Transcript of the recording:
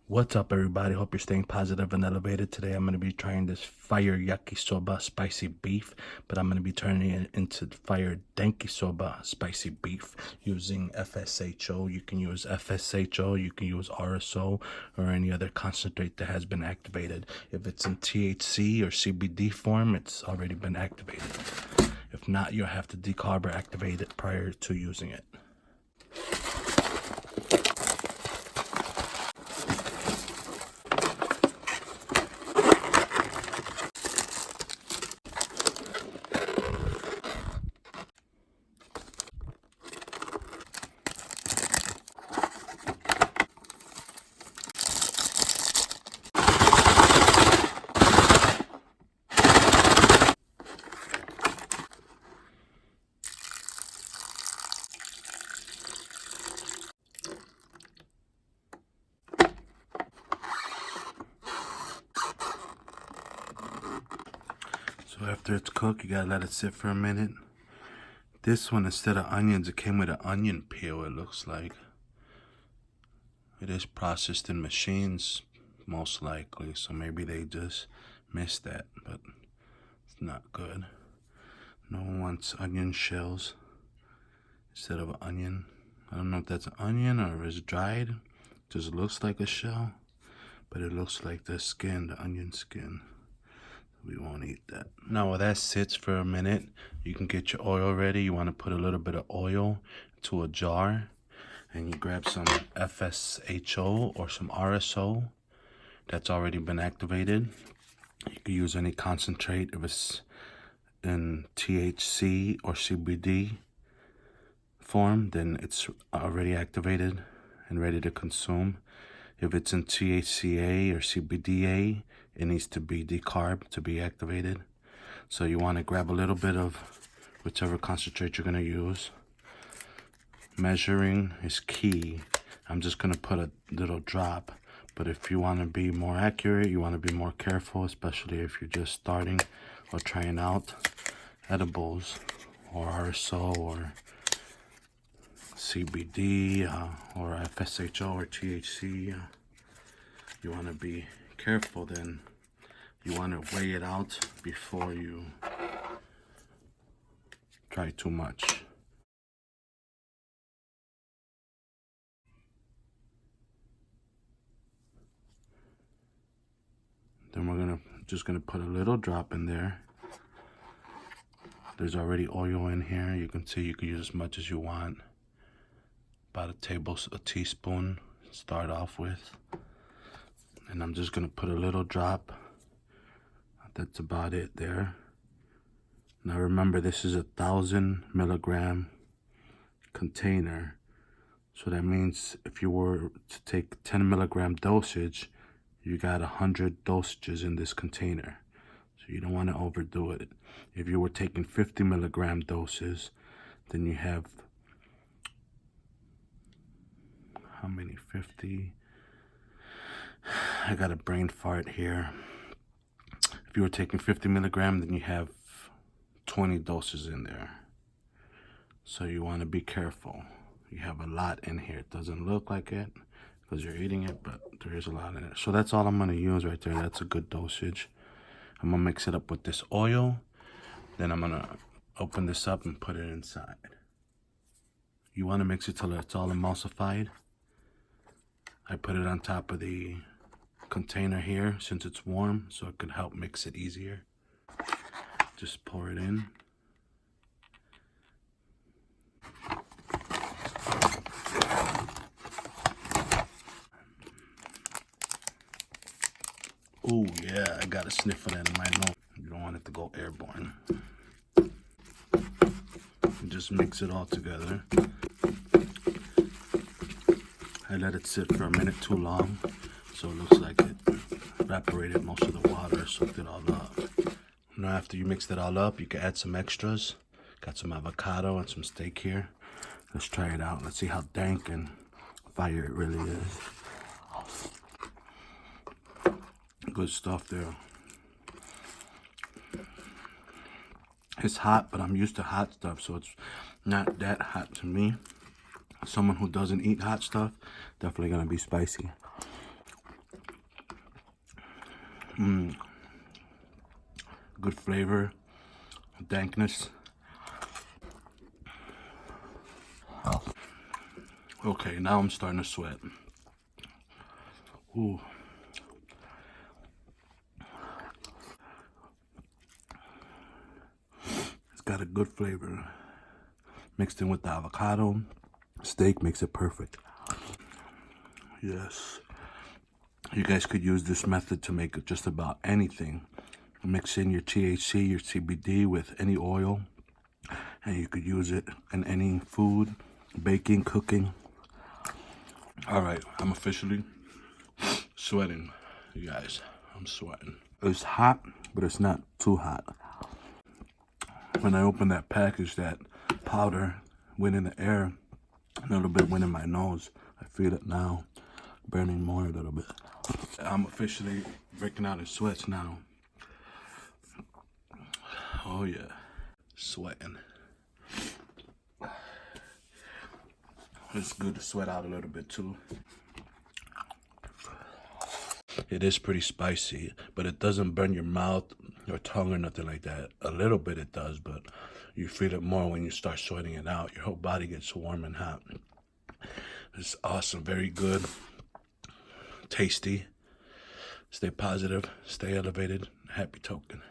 What's up, everybody? Hope you're staying positive and elevated. Today I'm going to be trying this fire yakisoba spicy beef, but I'm going to be turning it into fire dankisoba spicy beef using FSHO. You can use FSHO, you can use RSO, or any other concentrate that has been activated. If it's in THC or CBD form, it's already been activated. If not, you'll have to decarb or activate it prior to using it. So after it's cooked, you gotta let it sit for a minute. This one, instead of onions, it came with an onion peel, it looks like. It is processed in machines, most likely, so maybe they just missed that, but it's not good. No one wants onion shells instead of an onion. I don't know if that's an onion or if it's dried. It just looks like a shell, but it looks like the skin, the onion skin. We won't eat that. Now while that sits for a minute, you can get your oil ready. You want to put a little bit of oil into a jar, and you grab some FSHO or some RSO that's already been activated. You can use any concentrate if it's in THC or CBD form, then it's already activated and ready to consume. If it's in THCA or CBDA, it needs to be decarb to be activated. So you want to grab a little bit of whichever concentrate you're going to use. Measuring is key. I'm just going to put a little drop. But if you want to be more accurate, you want to be more careful, especially if you're just starting or trying out edibles or RSO or CBD or FSHO or THC. You want to be careful, then you want to weigh it out before you try too much. Then we're just gonna put a little drop in there. There's already oil in here. You can see you can use as much as you want. About a teaspoon start off with. And I'm just gonna put a little drop. That's about it there. Now remember, this is 1,000 milligram container. So that means if you were to take 10 milligram dosage, you got 100 dosages in this container. So you don't want to overdo it. If you were taking 50 milligram doses, then you have, how many? 50? I got a brain fart here. If you were taking 50 milligram, then you have 20 doses in there. So you want to be careful. You have a lot in here. It doesn't look like it because you're eating it, but there is a lot in it. So that's all I'm going to use right there. That's a good dosage. I'm going to mix it up with this oil. Then I'm going to open this up and put it inside. You want to mix it till it's all emulsified. I put it on top of the container here since it's warm, so it could help mix it easier. Just pour it in. Oh yeah, I got a sniff of that in my nose. You don't want it to go airborne. Just mix it all together. I let it sit for a minute too long, so it looks like it evaporated most of the water, soaked it all up. Now after you mix it all up, you can add some extras. Got some avocado and some steak here. Let's try it out. Let's see how dank and fire it really is. Good stuff there. It's hot, but I'm used to hot stuff, so it's not that hot to me. Someone who doesn't eat hot stuff, definitely gonna be spicy. Good flavor, dankness. Okay, now I'm starting to sweat. Ooh. It's got a good flavor. Mixed in with the avocado, steak makes it perfect. Yes. You guys could use this method to make just about anything. Mix in your THC, your CBD with any oil, and you could use it in any food, baking, cooking. All right, I'm officially sweating, you guys. I'm sweating. It's hot, but it's not too hot. When I opened that package, that powder went in the air. A little bit went in my nose. I feel it now, burning more a little bit. I'm officially breaking out in sweats now. Oh yeah, sweating. It's good to sweat out a little bit too. It is pretty spicy, but it doesn't burn your mouth or tongue or nothing like that. A little bit it does, but you feel it more when you start sweating it out. Your whole body gets warm and hot. It's awesome, very good, tasty. Stay positive, stay elevated, happy token.